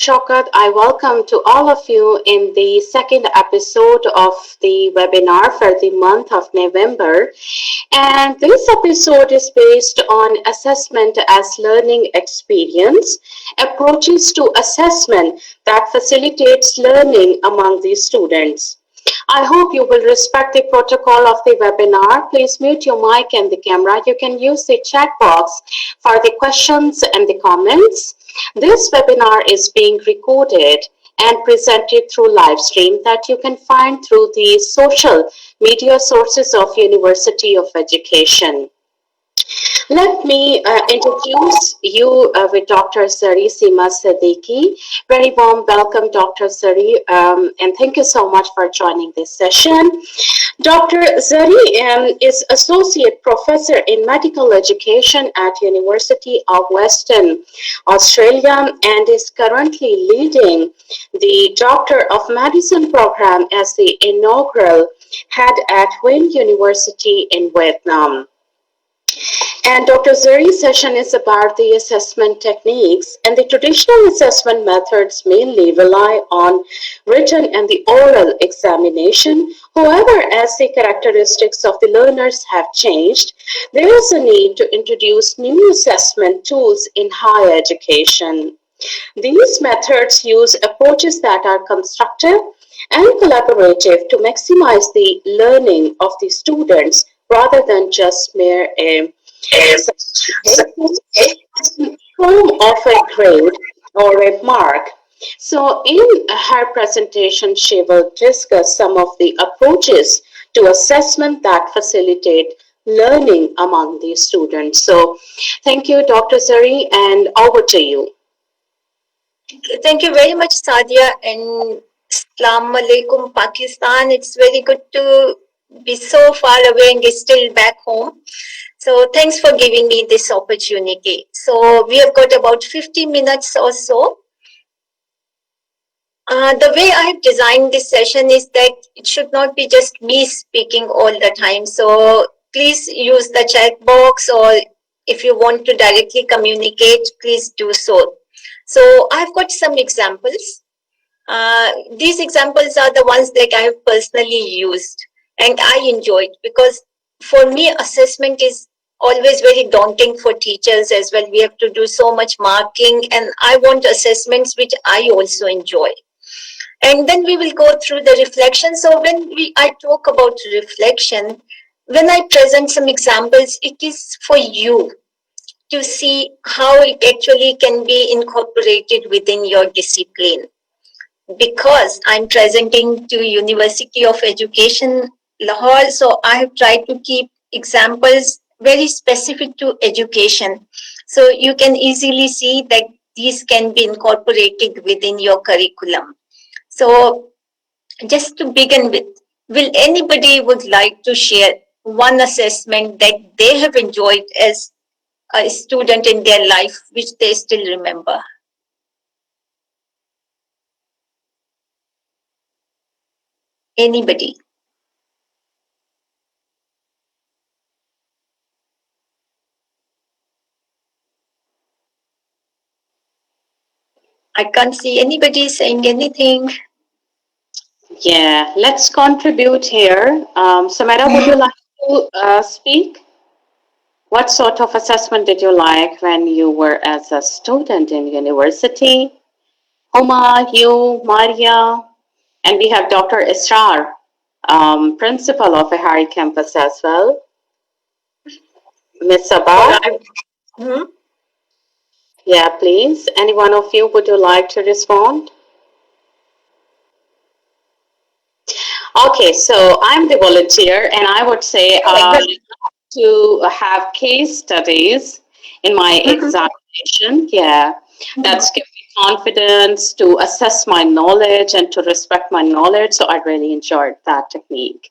Shaukat. I welcome to all of you in the second episode of the webinar for the month of November. And this episode is based on assessment as learning experience, approaches to assessment that facilitates learning among the students. I hope you will respect the protocol of the webinar. Please mute your mic and the camera. You can use the chat box for the questions and the comments. This webinar is being recorded and presented through live stream that you can find through the social media sources of University of Education. Let me introduce you with Dr. Zari Seema Siddiqui. Very warm welcome, Dr. Zari, and thank you so much for joining this session. Dr. Zari is Associate Professor in Medical Education at University of Western Australia and is currently leading the Doctor of Medicine program as the inaugural head at Wayne University in Vietnam. And Dr. Zari's session is about the assessment techniques, and the traditional assessment methods mainly rely on written and the oral examination. However, as the characteristics of the learners have changed, there is a need to introduce new assessment tools in higher education. These methods use approaches that are constructive and collaborative to maximize the learning of the students rather than just mere form of a grade or a mark. So in her presentation, she will discuss some of the approaches to assessment that facilitate learning among the students. So thank you, Dr. Zari, and over to you. Thank you very much, Sadia, and Assalamu alaikum, Pakistan. It's very good to be so far away and still back home. So thanks for giving me this opportunity. So we have got about 50 minutes or so. The way I have designed this session is that it should not be just me speaking all the time. So please use the chat box, or if you want to directly communicate, please do so. So I've got some examples. These examples are the ones that I have personally used and I enjoyed, because for me, assessment is always very daunting for teachers as well. We have to do so much marking, and I want assessments which I also enjoy. And then we will go through the reflection. So when I talk about reflection, when I present some examples, it is for you to see how it actually can be incorporated within your discipline. Because I'm presenting to University of Education, Lahore, so I have tried to keep examples very specific to education. So you can easily see that these can be incorporated within your curriculum. So just to begin with, will anybody would like to share one assessment that they have enjoyed as a student in their life, which they still remember? Anybody? I can't see anybody saying anything. Yeah, let's contribute here. Samara, would you like to speak? What sort of assessment did you like when you were as a student in university? Huma, you, Maria, and we have Dr. Israr, principal of a Harry campus as well. Miss Sabah? Yeah, please. Any one of you, would you like to respond? Okay, so I'm the volunteer, and I would say to have case studies in my examination. Yeah, that's give me confidence to assess my knowledge and to respect my knowledge. So I really enjoyed that technique.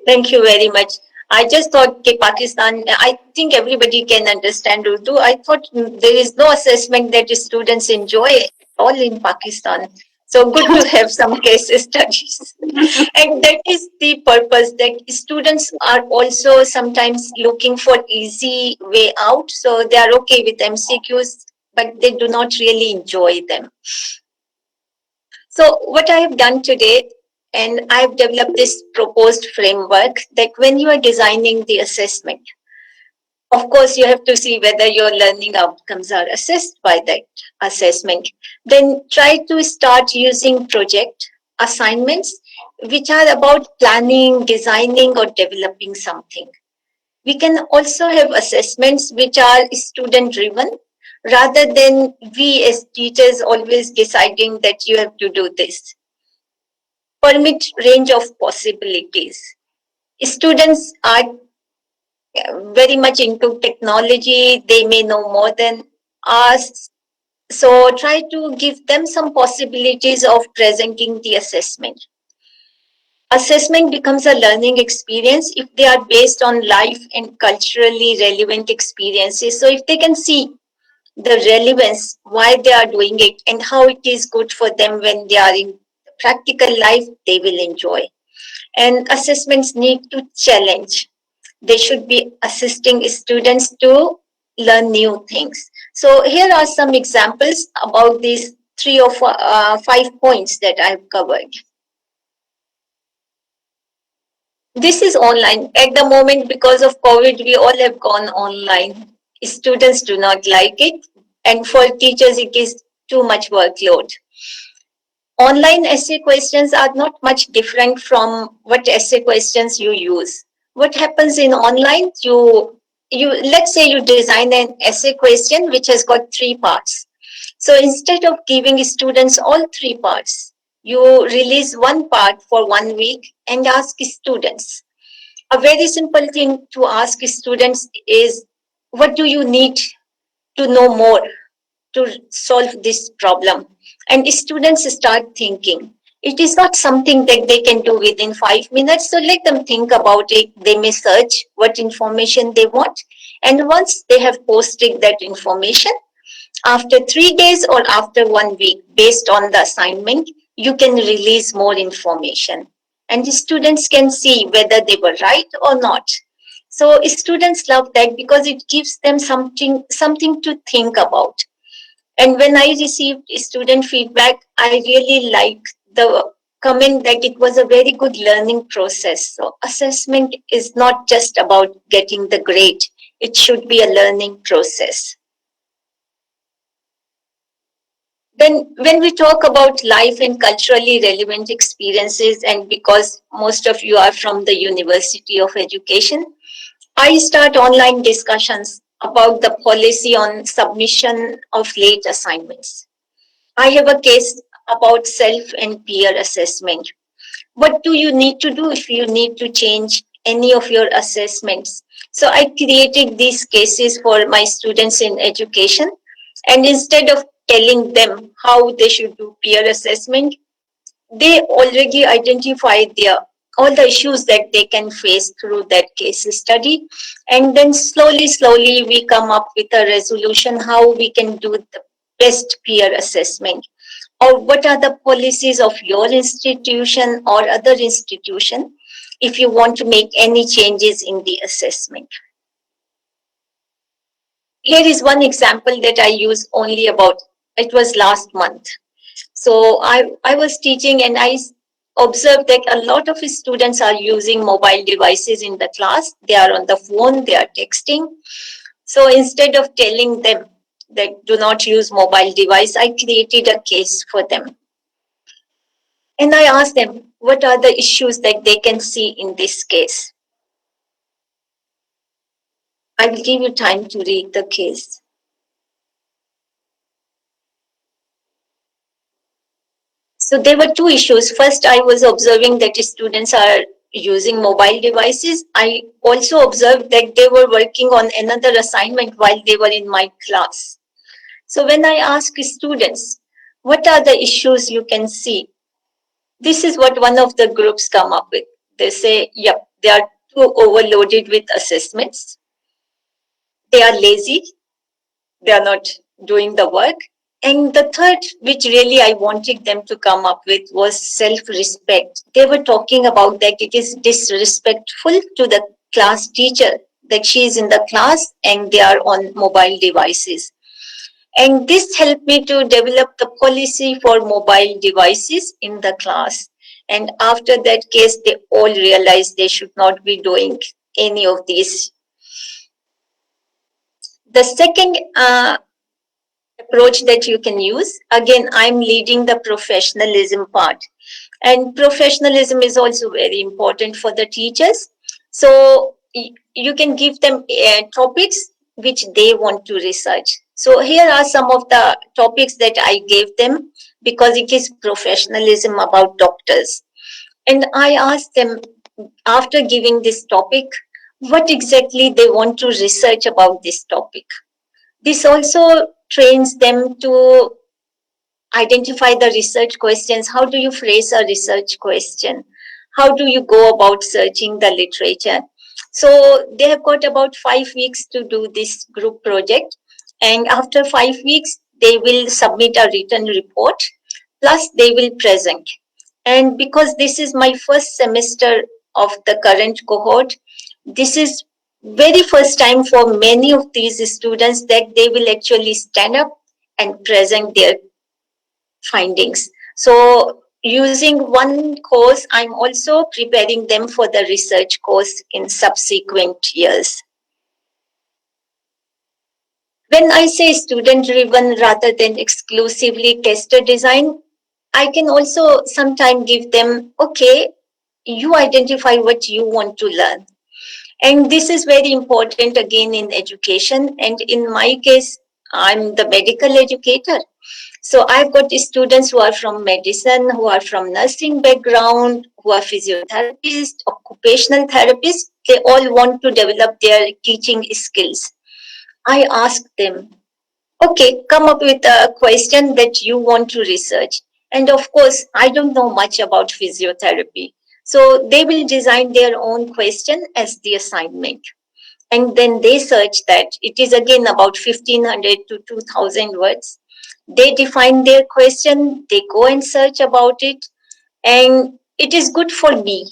Thank you very much. I just thought Pakistan, I think everybody can understand Urdu. I thought there is no assessment that students enjoy at all in Pakistan. So good to have some case studies. And that is the purpose, that students are also sometimes looking for easy way out. So they are okay with MCQs. but they do not really enjoy them. So what I have done today, and I've developed this proposed framework that when you are designing the assessment, of course, you have to see whether your learning outcomes are assessed by that assessment. Then try to start using project assignments which are about planning, designing, or developing something. We can also have assessments which are student driven rather than we as teachers always deciding that you have to do this. Permit range of possibilities. Students are very much into technology, they may know more than us. So try to give them some possibilities of presenting the assessment. Assessment becomes a learning experience if they are based on life and culturally relevant experiences. So if they can see the relevance, why they are doing it, and how it is good for them when they are in practical life, they will enjoy. And assessments need to challenge. They should be assisting students to learn new things. So here are some examples about these 3 or 5 points that I've covered. This is online. At the moment, because of COVID, we all have gone online. Students do not like it, and for teachers, it is too much workload. Online essay questions are not much different from what essay questions you use. What happens in online, you let's say you design an essay question which has got 3 parts. So instead of giving students all 3 parts, you release one part for 1 week and ask students. A very simple thing to ask students is, what do you need to know more to solve this problem? And students start thinking. It is not something that they can do within 5 minutes, so let them think about it. They may search what information they want, and once they have posted that information, after 3 days or after 1 week, based on the assignment, you can release more information. And the students can see whether they were right or not. So students love that because it gives them something to think about. And when I received student feedback, I really like the comment that it was a very good learning process. So assessment is not just about getting the grade. It should be a learning process. Then when we talk about life and culturally relevant experiences, and because most of you are from the University of Education, I start online discussions about the policy on submission of late assignments. I have a case about self and peer assessment. What do you need to do if you need to change any of your assessments? So I created these cases for my students in education, and instead of telling them how they should do peer assessment, they already identified all the issues that they can face through that case study, and then slowly we come up with a resolution how we can do the best peer assessment, or what are the policies of your institution or other institution if you want to make any changes in the assessment. Here is one example that I use only about, it was last month. So I was teaching and I observed that a lot of students are using mobile devices in the class. They are on the phone, they are texting. So instead of telling them that do not use mobile device, I created a case for them. And I asked them, what are the issues that they can see in this case? I will give you time to read the case. So there were 2 issues. First, I was observing that students are using mobile devices. I also observed that they were working on another assignment while they were in my class. So when I ask students, what are the issues you can see? This is what one of the groups come up with. They say, yep, they are too overloaded with assessments. They are lazy. They are not doing the work. And the third, which really I wanted them to come up with, was self-respect. They were talking about that it is disrespectful to the class teacher that she is in the class and they are on mobile devices. And this helped me to develop the policy for mobile devices in the class. And after that case, they all realized they should not be doing any of these. The second approach that you can use, again, I'm leading the professionalism part. And professionalism is also very important for the teachers. So you can give them topics which they want to research. So here are some of the topics that I gave them because it is professionalism about doctors. And I asked them, after giving this topic, what exactly they want to research about this topic. This also trains them to identify the research questions. How do you phrase a research question? How do you go about searching the literature? So they have got about 5 weeks to do this group project. And after 5 weeks, they will submit a written report, plus they will present. And because this is my first semester of the current cohort, this is very first time for many of these students that they will actually stand up and present their findings. So using one course, I'm also preparing them for the research course in subsequent years. When I say student driven rather than exclusively tester design, I can also sometimes give them, okay, you identify what you want to learn. And this is very important again in education. And in my case, I'm the medical educator. So I've got students who are from medicine, who are from nursing background, who are physiotherapists, occupational therapists. They all want to develop their teaching skills. I ask them, okay, come up with a question that you want to research. And of course, I don't know much about physiotherapy. So they will design their own question as the assignment. And then they search that. It is again about 1500 to 2000 words. They define their question, they go and search about it. And it is good for me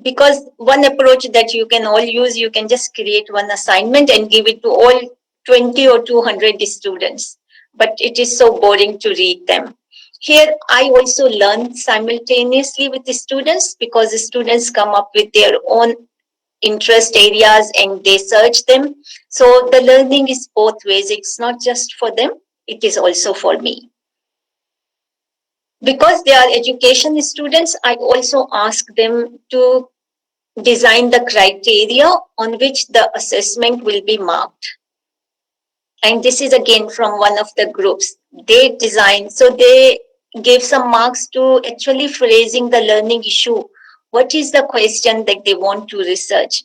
because one approach that you can all use, you can just create one assignment and give it to all 20 or 200 students. But it is so boring to read them. Here, I also learn simultaneously with the students because the students come up with their own interest areas and they search them. So the learning is both ways. It's not just for them, it is also for me. Because they are education students, I also ask them to design the criteria on which the assessment will be marked. And this is again from one of the groups. They design, so they gave some marks to actually phrasing the learning issue. What is the question that they want to research?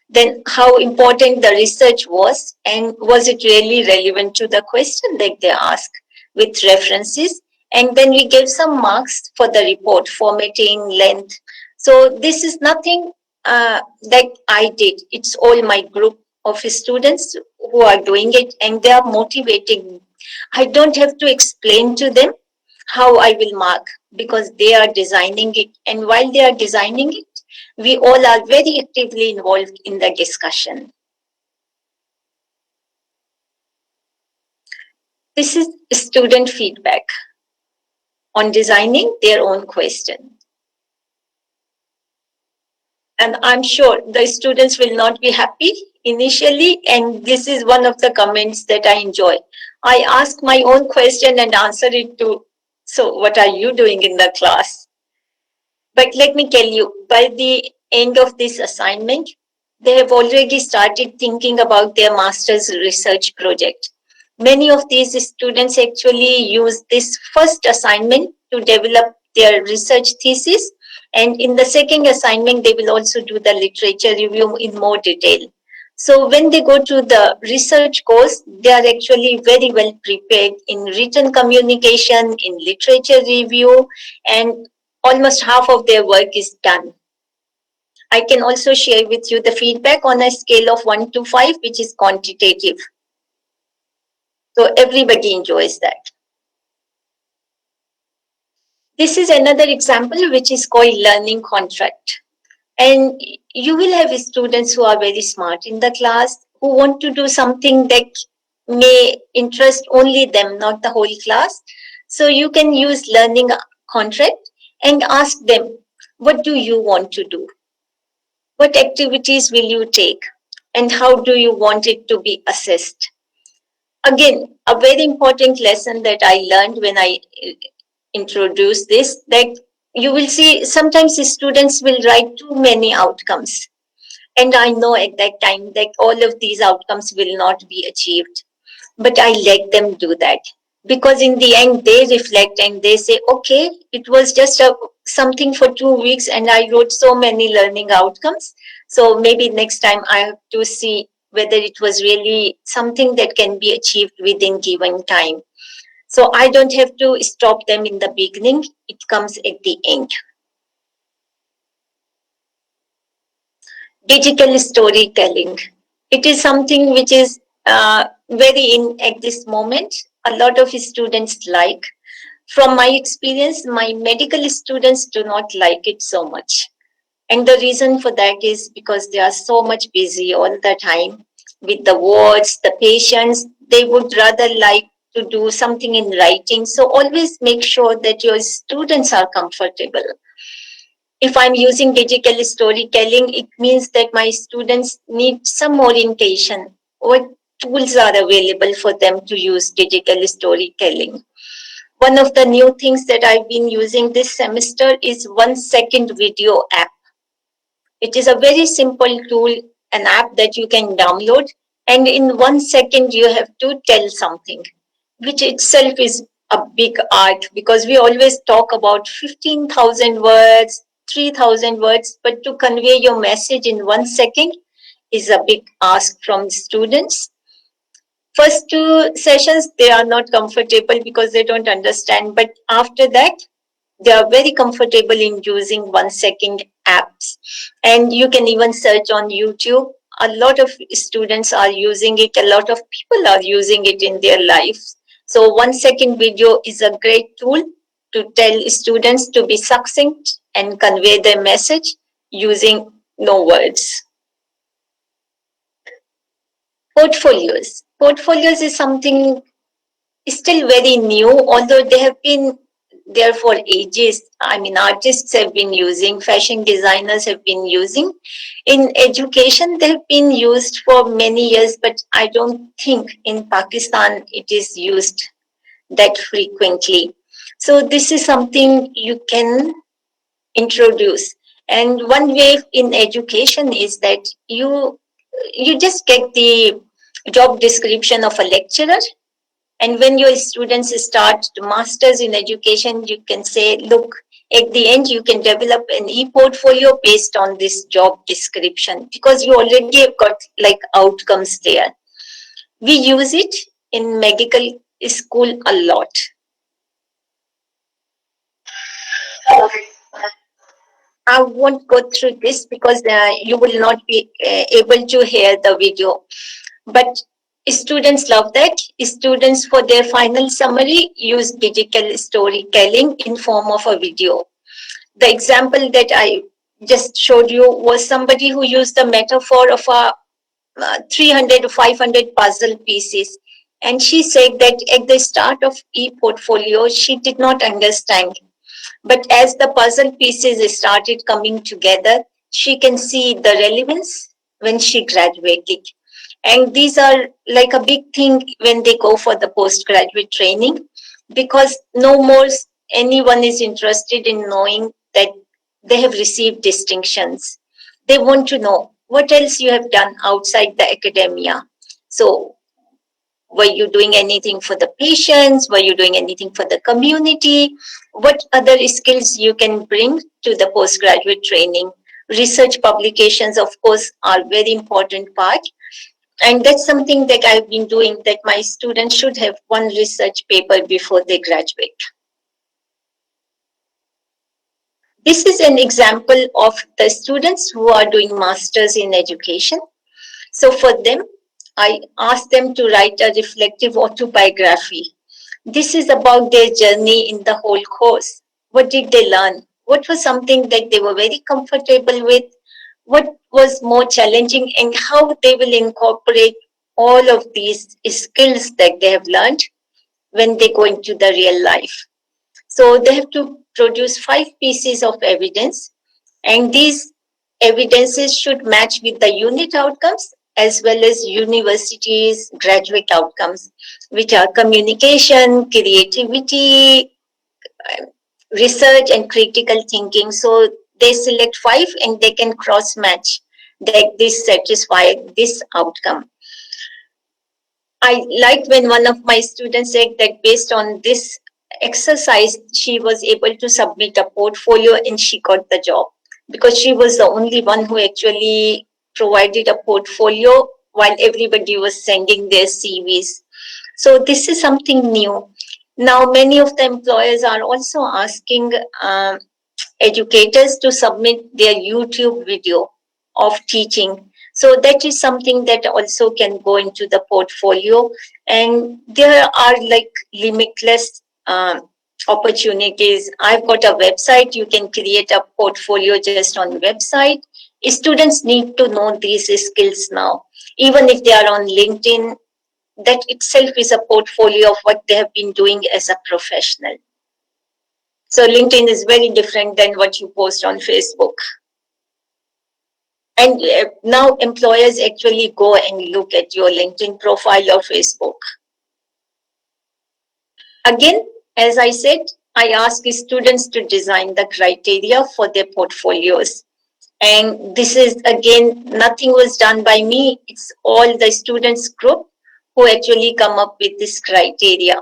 Then how important the research was, and was it really relevant to the question that they asked with references. And then we gave some marks for the report, formatting, length. So this is nothing that I did. It's all my group of students who are doing it, and they are motivating. I don't have to explain to them how I will mark because they are designing it. And while they are designing it, we all are very actively involved in the discussion. This is student feedback on designing their own question. And I'm sure the students will not be happy initially, and this is one of the comments that I enjoy. I ask my own question and answer it too. So what are you doing in the class? But let me tell you, by the end of this assignment, they have already started thinking about their master's research project. Many of these students actually use this first assignment to develop their research thesis. And in the second assignment, they will also do the literature review in more detail. So when they go to the research course, they are actually very well prepared in written communication, in literature review, and almost half of their work is done. I can also share with you the feedback on a scale of 1 to 5, which is quantitative. So everybody enjoys that. This is another example which is called learning contract. And you will have students who are very smart in the class who want to do something that may interest only them, not the whole class. So you can use learning contract and ask them, what do you want to do? What activities will you take? And how do you want it to be assessed? Again, a very important lesson that I learned when I introduced this, that you will see sometimes the students will write too many outcomes. And I know at that time that all of these outcomes will not be achieved. But I let them do that, because in the end they reflect and they say, okay, it was just something for 2 weeks and I wrote so many learning outcomes. So maybe next time I have to see whether it was really something that can be achieved within given time. So I don't have to stop them in the beginning. It comes at the end. Digital storytelling. It is something which is very in at this moment. A lot of students like. From my experience, my medical students do not like it so much. And the reason for that is because they are so much busy all the time with the wards, the patients. They would rather like to do something in writing. So always make sure that your students are comfortable. If I'm using digital storytelling, it means that my students need some orientation. What tools are available for them to use digital storytelling? One of the new things that I've been using this semester is 1 second video app. It is a very simple tool, an app that you can download, and in 1 second you have to tell something, which itself is a big art, because we always talk about 15,000 words, 3,000 words, but to convey your message in 1 second is a big ask from students. First two sessions, they are not comfortable because they don't understand, but after that, they are very comfortable in using 1 second apps. And you can even search on YouTube. A lot of students are using it, a lot of people are using it in their lives. So 1 second video is a great tool to tell students to be succinct and convey their message using no words. Portfolios. Portfolios is something still very new, although they have been there for ages. I mean, artists have been using, fashion designers have been using. In education, they have been used for many years, but I don't think in Pakistan it is used that frequently. So this is something you can introduce. And one way in education is that you just get the job description of a lecturer, and when your students start to masters in education, you can say, look, at the end, you can develop an e-portfolio based on this job description, because you already have got like outcomes there. We use it in medical school a lot. I won't go through this because you will not be able to hear the video. But students love that. Students, for their final summary, use digital storytelling in form of a video. The example that I just showed you was somebody who used the metaphor of a 300 or 500 puzzle pieces. And she said that at the start of e-portfolio, she did not understand. But as the puzzle pieces started coming together, she can see the relevance when she graduated. And these are like a big thing when they go for the postgraduate training, because no more anyone is interested in knowing that they have received distinctions. They want to know what else you have done outside the academia. So were you doing anything for the patients? Were you doing anything for the community? What other skills you can bring to the postgraduate training? Research publications, of course, are very important part. And that's something that I've been doing, that my students should have one research paper before they graduate. This is an example of the students who are doing masters in education. So for them, I asked them to write a reflective autobiography. This is about their journey in the whole course. What did they learn? What was something that they were very comfortable with? What was more challenging, and how they will incorporate all of these skills that they have learned when they go into the real life. So they have to produce 5 pieces of evidence, and these evidences should match with the unit outcomes as well as universities' graduate outcomes, which are communication, creativity, research, and critical thinking. So they select 5 and they can cross match that this satisfy this outcome. I liked when one of my students said that based on this exercise, she was able to submit a portfolio and she got the job because she was the only one who actually provided a portfolio while everybody was sending their CVs. So this is something new. Now, many of the employers are also asking educators to submit their YouTube video of teaching. So that is something that also can go into the portfolio. And there are like limitless opportunities. I've got a website. You can create a portfolio just on the website. Students need to know these skills now. Even if they are on LinkedIn, that itself is a portfolio of what they have been doing as a professional. So LinkedIn is very different than what you post on Facebook. And now employers actually go and look at your LinkedIn profile or Facebook. Again, as I said, I ask students to design the criteria for their portfolios. And this is, again, nothing was done by me. It's all the students group who actually come up with this criteria.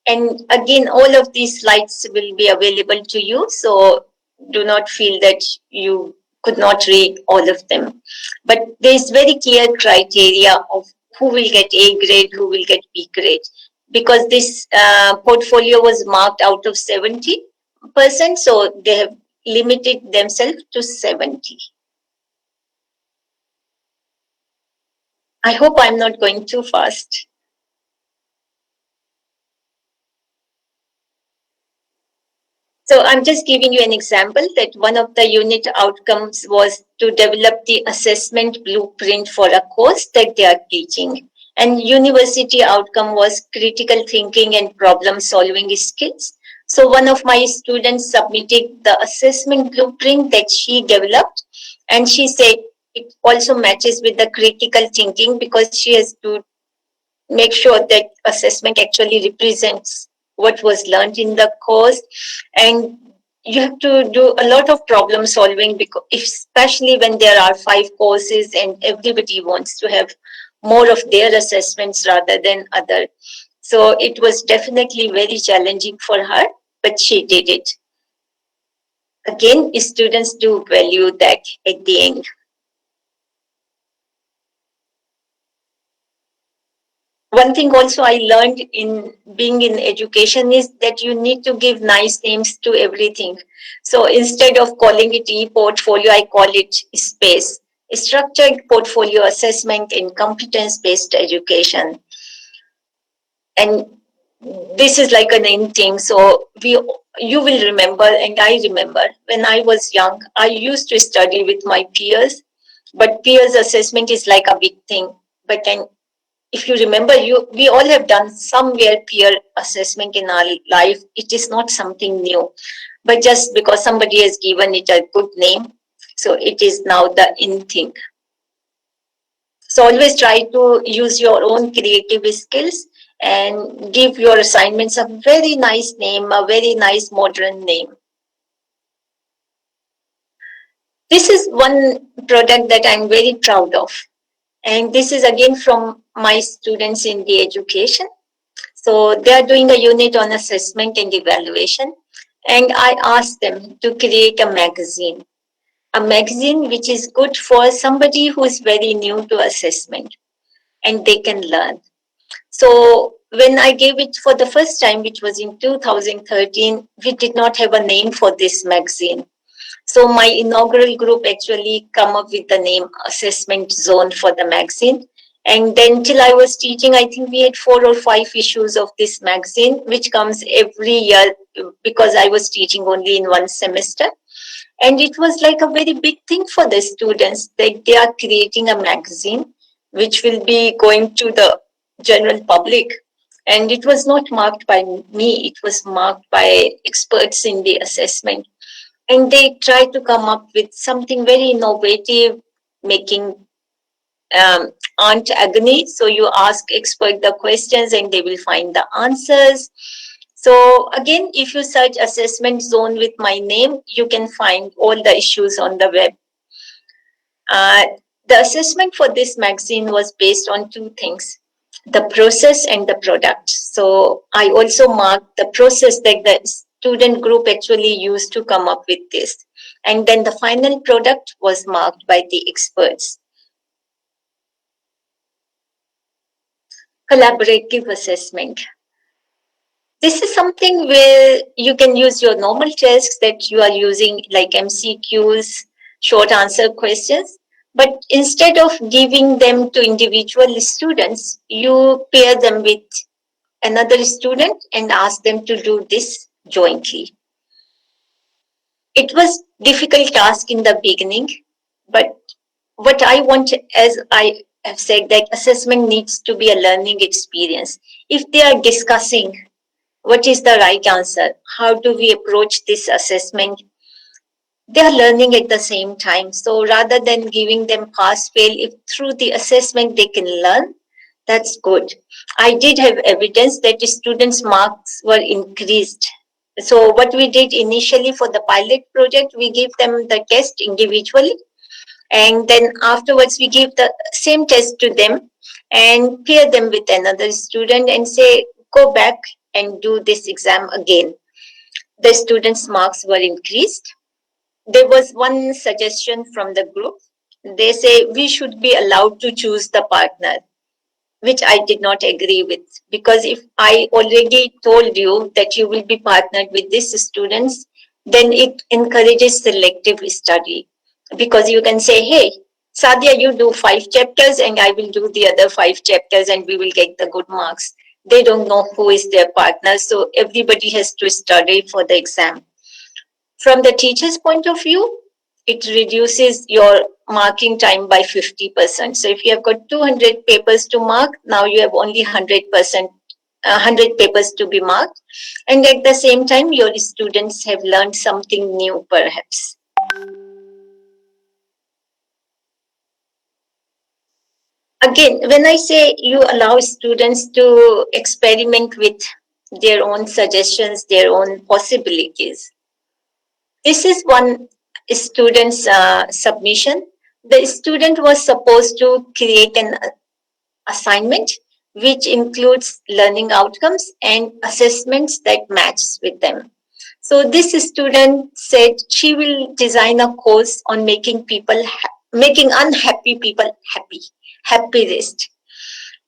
And again, all of these slides will be available to you. So do not feel that you could not read all of them. But there is very clear criteria of who will get A grade, who will get B grade. Because this portfolio was marked out of 70%, so they have limited themselves to 70. I hope I'm not going too fast. So I'm just giving you an example that one of the unit outcomes was to develop the assessment blueprint for a course that they are teaching. And university outcome was critical thinking and problem solving skills. So one of my students submitted the assessment blueprint that she developed, and she said it also matches with the critical thinking because she has to make sure that assessment actually represents what was learned in the course. And you have to do a lot of problem solving, because especially when there are 5 courses and everybody wants to have more of their assessments rather than other. So it was definitely very challenging for her, but she did it. Again, students do value that at the end. One thing also I learned in being in education is that you need to give nice names to everything. So instead of calling it EPortfolio, I call it SPACE, Structured Portfolio Assessment in Competence-Based Education. And this is like an in thing. So you will remember, and I remember, when I was young, I used to study with my peers, but peers assessment is like a big thing. But then if you remember, we all have done somewhere peer assessment in our life. It is not something new, but just because somebody has given it a good name, so it is now the in thing. So always try to use your own creative skills and give your assignments a very nice name, a very nice modern name. This is one product that I'm very proud of. And this is again from my students in the education. So they are doing a unit on assessment and evaluation. And I asked them to create a magazine which is good for somebody who is very new to assessment and they can learn. So when I gave it for the first time, which was in 2013, we did not have a name for this magazine. So my inaugural group actually come up with the name Assessment Zone for the magazine. And then till I was teaching, I think we had 4 or 5 issues of this magazine, which comes every year because I was teaching only in one semester. And it was like a very big thing for the students that they are creating a magazine which will be going to the general public. And it was not marked by me, it was marked by experts in the assessment. And they try to come up with something very innovative, making aunt agony. So you ask expert the questions and they will find the answers. So again, if you search assessment zone with my name, you can find all the issues on the web. Uh, the assessment for this magazine was based on two things: the process and the product. So I also marked the process that the student group actually used to come up with this. And then the final product was marked by the experts. Collaborative assessment. This is something where you can use your normal tests that you are using, like MCQs, short answer questions. But instead of giving them to individual students, you pair them with another student and ask them to do this jointly. It was difficult task in the beginning, but what I want, as I have said, that assessment needs to be a learning experience. If they are discussing what is the right answer, how do we approach this assessment, they are learning at the same time. So rather than giving them pass fail, if through the assessment they can learn, that's good. I did have evidence that the students' marks were increased. So what we did initially for the pilot project, we gave them the test individually, and then afterwards we give the same test to them and pair them with another student and say, go back and do this exam again. The students' marks were increased. There was one suggestion from the group. They say we should be allowed to choose the partner, which I did not agree with, because if I already told you that you will be partnered with these students, then it encourages selective study, because you can say, hey, Sadia, you do 5 chapters and I will do the other 5 chapters and we will get the good marks. They don't know who is their partner, so everybody has to study for the exam. From the teacher's point of view, it reduces your marking time by 50%. So if you have got 200 papers to mark, now you have only 100%, 100 papers to be marked. And at the same time, your students have learned something new, perhaps. Again, when I say you allow students to experiment with their own suggestions, their own possibilities, this is one student's submission. The student was supposed to create an assignment which includes learning outcomes and assessments that match with them. So this student said she will design a course on making unhappy people happy, happy rest.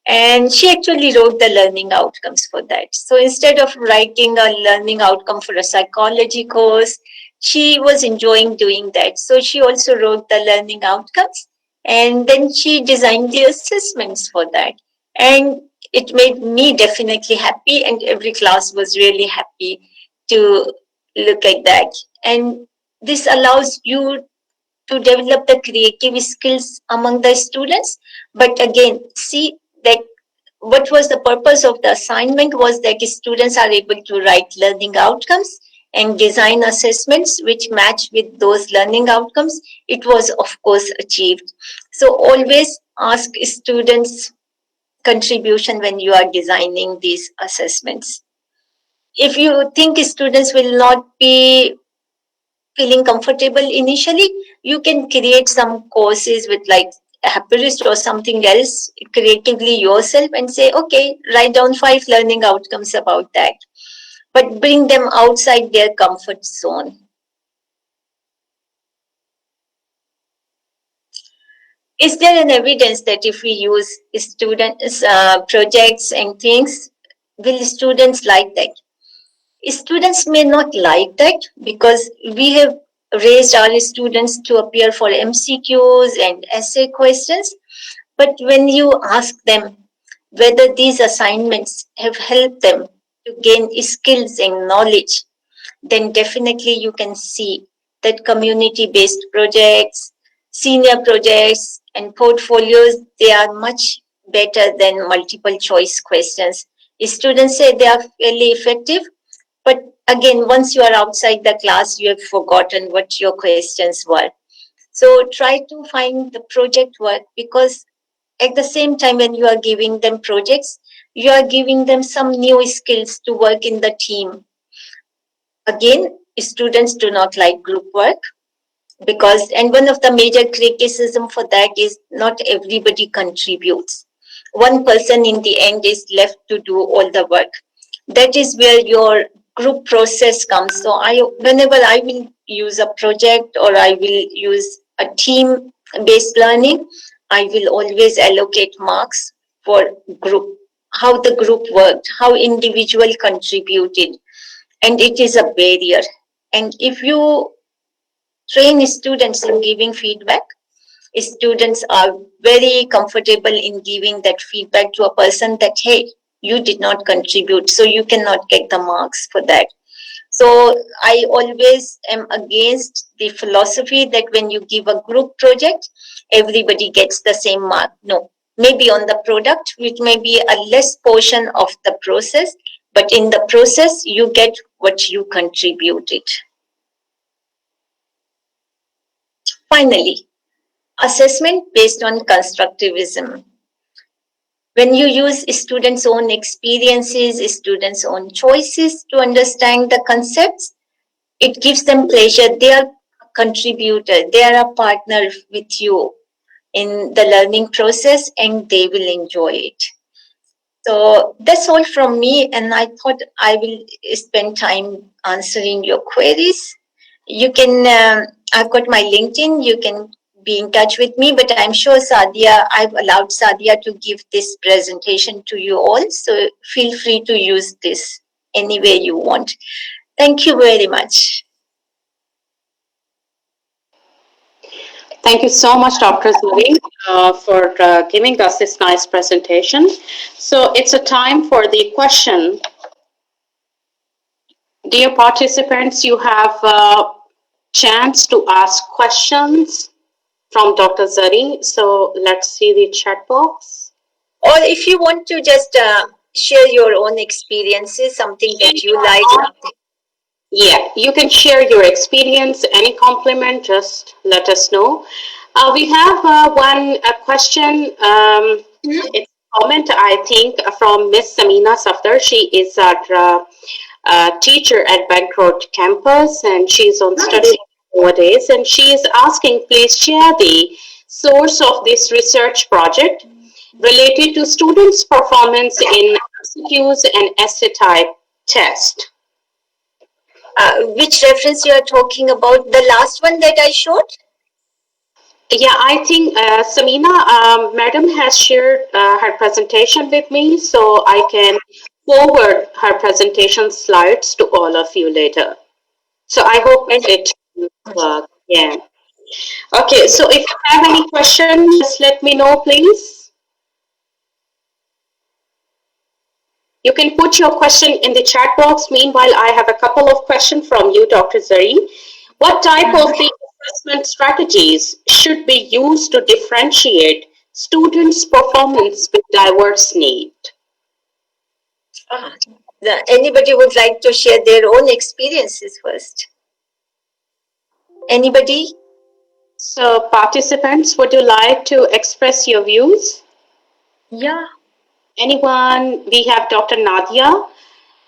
And she actually wrote the learning outcomes for that. So instead of writing a learning outcome for a psychology course, she was enjoying doing that. So she also wrote the learning outcomes and then she designed the assessments for that. And it made me definitely happy, and every class was really happy to look at that. And this allows you to develop the creative skills among the students. But again, see that what was the purpose of the assignment was that students are able to write learning outcomes and design assessments which match with those learning outcomes. It was, of course, achieved. So always ask students contribution when you are designing these assessments. If you think students will not be feeling comfortable initially, you can create some courses with like Happyist or something else creatively yourself and say, okay, write down 5 learning outcomes about that, but bring them outside their comfort zone. Is there an evidence that if we use students projects and things, will students like that? Students may not like that because we have raised our students to appear for MCQs and essay questions. But when you ask them whether these assignments have helped them to gain skills and knowledge, then definitely you can see that community based projects, senior projects, and portfolios, they are much better than multiple choice questions. Students say they are fairly effective, but again, once you are outside the class, you have forgotten what your questions were. So try to find the project work, because at the same time, when you are giving them projects, you are giving them some new skills to work in the team. Again, students do not like group work, because, and one of the major criticism for that is not everybody contributes. One person in the end is left to do all the work. That is where your group process comes. So whenever I will use a project or I will use a team based learning, I will always allocate marks for group, how the group worked, how individual contributed, and it is a barrier. And if you train students in giving feedback, students are very comfortable in giving that feedback to a person that, hey, you did not contribute, so you cannot get the marks for that. So I always am against the philosophy that when you give a group project, everybody gets the same mark. No, maybe on the product, which may be a less portion of the process, but in the process, you get what you contributed. Finally, assessment based on constructivism. When you use students' own experiences, students' own choices to understand the concepts, it gives them pleasure. They are a contributor, they are a partner with you in the learning process, and they will enjoy it. So that's all from me, and I thought I will spend time answering your queries. You can, I've got my LinkedIn, you can be in touch with me, but I'm sure Sadia, I've allowed Sadia to give this presentation to you all, so feel free to use this any way you want. Thank you very much. Thank you so much, Dr. Zuri, for giving us this nice presentation. So it's a time for the question. Dear participants, you have a chance to ask questions from Dr. Zari. So let's see the chat box. Or if you want to just share your own experiences, something that you like. Yeah, you can share your experience, any compliment, just let us know. We have one question. It's a comment, I think, from Miss Samina Safdar. She is our teacher at Bankroad campus, and she's on study nowadays. And she is asking, please share the source of this research project related to students' performance in MCQs and essay type test. Which reference you are talking about? The last one that I showed? Yeah, I think Samina, madam has shared her presentation with me, so I can forward her presentation slides to all of you later. So I hope it will work. Yeah. Okay, so if you have any question, just let me know, please. You can put your question in the chat box. Meanwhile, I have a couple of questions from you, Dr. Zari. What type of the assessment strategies should be used to differentiate students' performance with diverse need? Anybody would like to share their own experiences first? Anybody? So, participants, would you like to express your views? Yeah. Anyone? We have Dr. Nadia,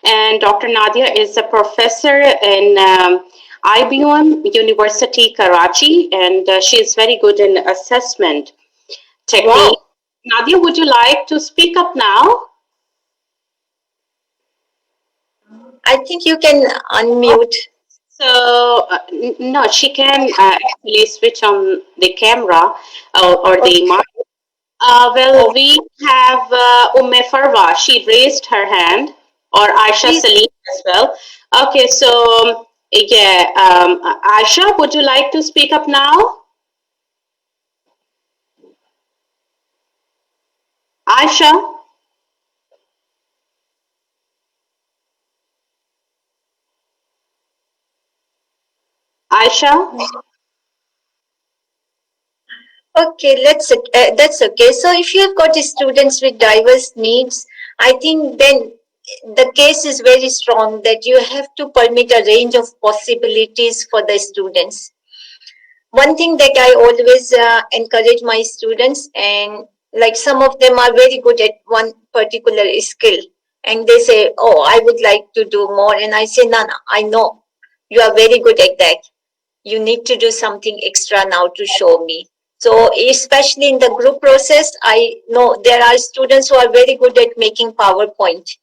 and Dr. Nadia is a professor in IBM University, Karachi, and she is very good in assessment technique. Wow. Nadia, would you like to speak up now? I think you can unmute. So, no, she can actually switch on the camera or the mic. Well, we have Farwa. She raised her hand, or Aisha Please. Salim as well. Okay, so yeah, Aisha, would you like to speak up now? Aisha, Aisha. Okay, that's okay. So if you have got students with diverse needs, I think then the case is very strong that you have to permit a range of possibilities for the students. One thing that I always encourage my students, and like some of them are very good at one particular skill, and they say, "Oh, I would like to do more," and I say, "No, no, I know you are very good at that. You need to do something extra now to show me." So, especially in the group process, I know there are students who are very good at making PowerPoint,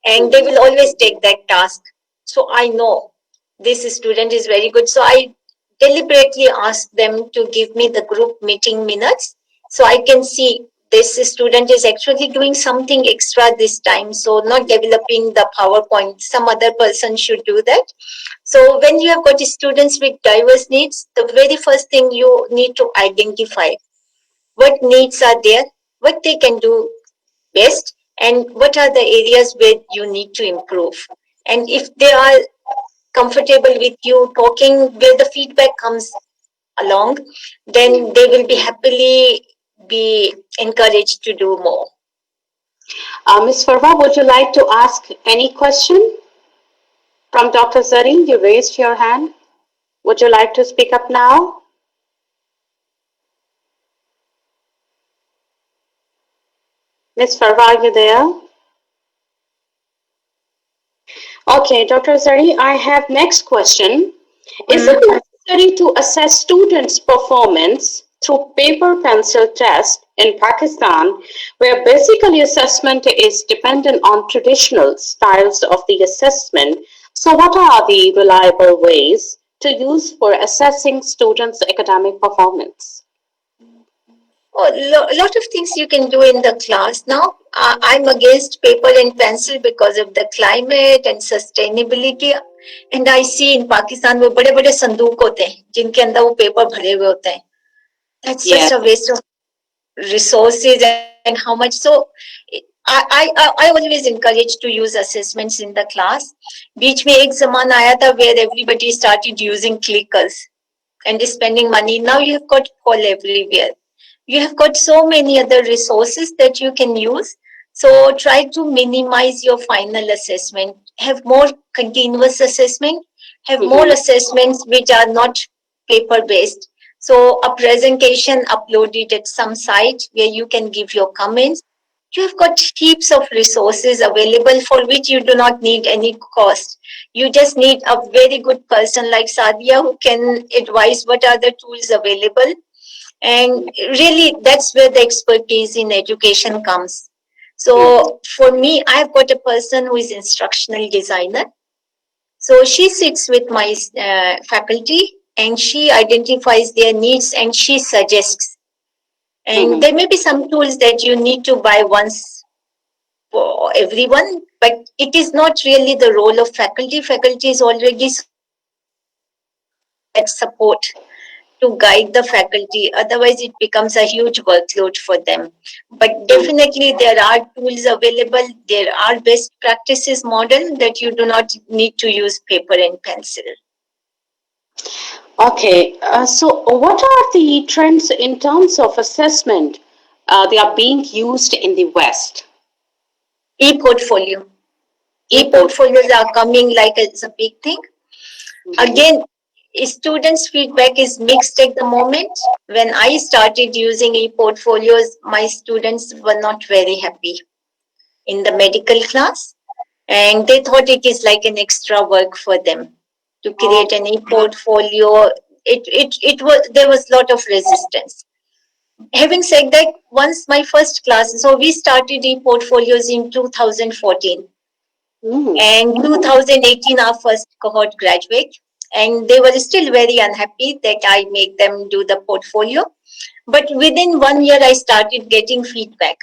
and they will always take that task. So I know this student is very good. So I deliberately ask them to give me the group meeting minutes so I can see this student is actually doing something extra this time. So not developing the PowerPoint, some other person should do that. So when you have got students with diverse needs, the very first thing you need to identify what needs are there, what they can do best, and what are the areas where you need to improve. And if they are comfortable with you talking where the feedback comes along, then they will be happily be encouraged to do more. Ms. Farwa, would you like to ask any question from Dr. Zari? You raised your hand. Would you like to speak up now? Ms. Farwa, are you there? Okay, Dr. Zari, I have next question. Is it Mhm. necessary to assess students' performance through paper pencil test in Pakistan, where basically assessment is dependent on traditional styles of the assessment? So, what are the reliable ways to use for assessing students' academic performance? Oh, lot of things you can do in the class now. I'm against paper and pencil because of the climate and sustainability. And I see in Pakistan वो बड़े बड़े संदूक होते हैं जिनके अंदर वो paper भरे हुए होते हैं. That's such Yes, a waste of resources and how much. So I always encourage to use assessments in the class. बीच में एक जमाना आया था where everybody started using clickers and spending money. Now you have got poll everywhere. You have got so many other resources that you can use. So try to minimize your final assessment. Have more continuous assessment. Have more mhm, assessments which are not paper based. So a presentation uploaded at some site where you can give your comments. You have got heaps of resources available for which you do not need any cost. You just need a very good person like Sadia who can advise what are the tools available. And really, that's where the expertise in education comes. mhm, So for me, I've got a person who is instructional designer. So she sits with my faculty and she identifies their needs and she suggests. And mhm. there may be some tools that you need to buy once for everyone, but it is not really the role of faculty. Faculty is already so experienced. They don't need that support to guide the faculty. Otherwise, it becomes a huge workload for them. But definitely, there are tools available. There are best practices model that you do not need to use paper and pencil. Okay, so what are the trends in terms of assessment they are being used in the West? E-portfolio. E-port. E-portfolios are coming like it's a big thing. Again, students' feedback is mixed at the moment. When I started using e-portfolios, my students were not very happy in the medical class, and they thought it is like an extra work for them to Oh, create an e-portfolio. It was there was a lot of resistance. Having said that, once my first class, so we started e-portfolios in 2014, mm, and 2018 our first cohort graduate, and they were still very unhappy that I make them do the portfolio. But within 1 year, I started getting feedback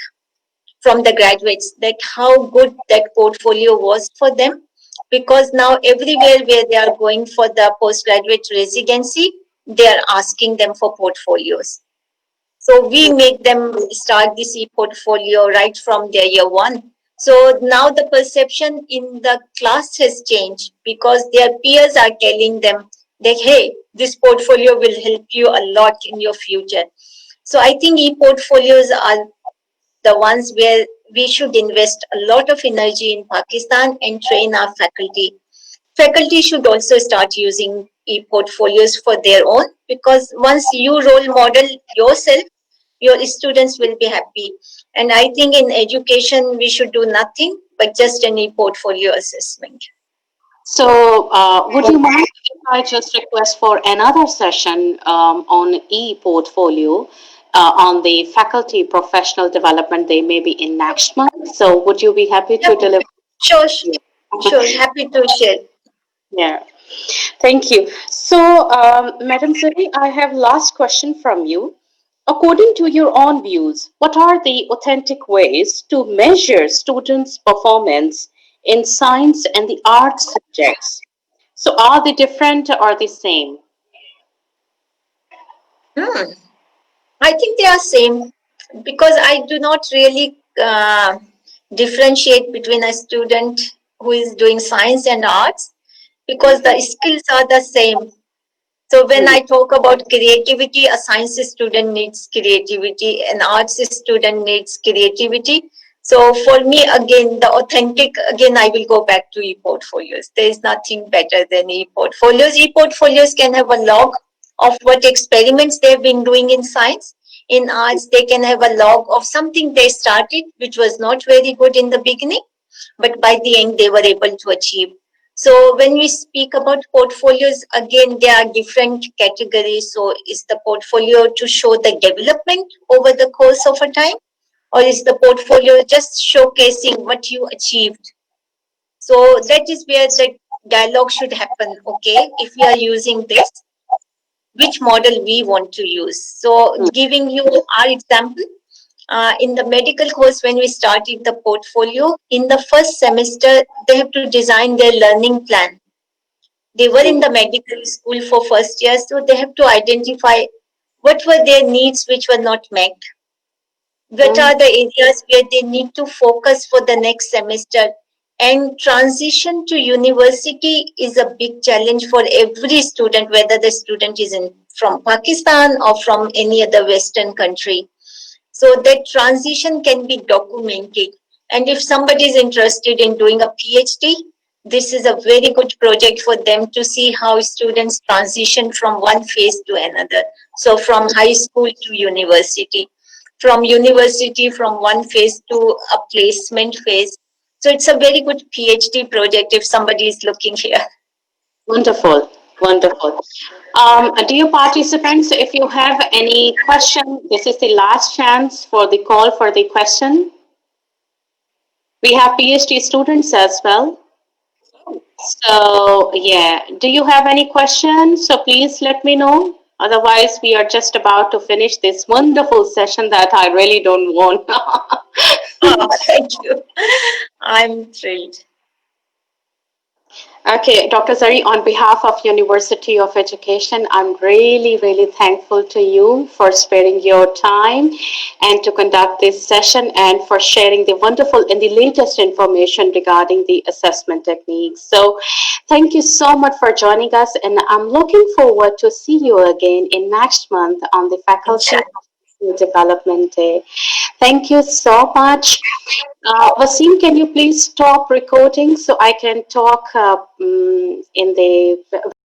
from the graduates that how good that portfolio was for them, because now everywhere where they are going for the postgraduate residency, they are asking them for portfolios. So we make them start this e-portfolio right from their year one. So now the perception in the class has changed because their peers are telling them that, hey, this portfolio will help you a lot in your future. So I think e-portfolios are the ones where we should invest a lot of energy in Pakistan and train our faculty. Faculty should also start using e-portfolios for their own, because once you role model yourself, your students will be happy. And I think in education, we should do nothing but just an e-portfolio assessment. So, would you mind if I just request for another session on e-portfolio on the faculty professional development? They may be in next month. So, would you be happy to Yep, deliver? sure, Yeah. sure. Happy to share. Yeah. Thank you. So, Madam Suri, I have last question from you. According to your own views, what are the authentic ways to measure students' performance in science and the art subjects? So, are they different or the same? Hmm. I think they are same, because I do not really differentiate between a student who is doing science and arts, because the skills are the same. So when Hmm. I talk about creativity, a science student needs creativity, an arts student needs creativity. So for me, again, the authentic, again, I will go back to e-portfolios. There is nothing better than e-portfolios. E-portfolios can have a log of what experiments they've been doing in science. In arts, they can have a log of something they started, which was not very good in the beginning, but by the end, they were able to achieve. So when we speak about portfolios, again, there are different categories. So is the portfolio to show the development over the course of a time, or is the portfolio just showcasing what you achieved? So that is where the dialogue should happen. Okay, if we are using this, which model we want to use. So giving you our example, in the medical course, when we started the portfolio, in the first semester, they have to design their learning plan. They were in the medical school for first year, so they have to identify what were their needs which were not met, what Hmm. are the areas where they need to focus for the next semester. And transition to university is a big challenge for every student, whether the student is in from Pakistan or from any other Western country. So that transition can be documented. And if somebody is interested in doing a PhD, this is a very good project for them to see how students transition from one phase to another. So from high school to university, from university from one phase to a placement phase. So it's a very good PhD project if somebody is looking here. Wonderful, wonderful. Dear participants, if you have any question, this is the last chance for the call for the question. We have PhD students as well. So, yeah, do you have any questions? So please let me know. Otherwise, we are just about to finish this wonderful session that I really don't want. Oh, thank you. I'm thrilled. Okay, Dr. Zari, on behalf of University of Education, I'm really, really thankful to you for sparing your time and to conduct this session and for sharing the wonderful and the latest information regarding the assessment techniques. So thank you so much for joining us, and I'm looking forward to see you again in next month on the Faculty Inshallah. of Development Day. Thank you so much. Wasim, can you please stop recording so I can talk in the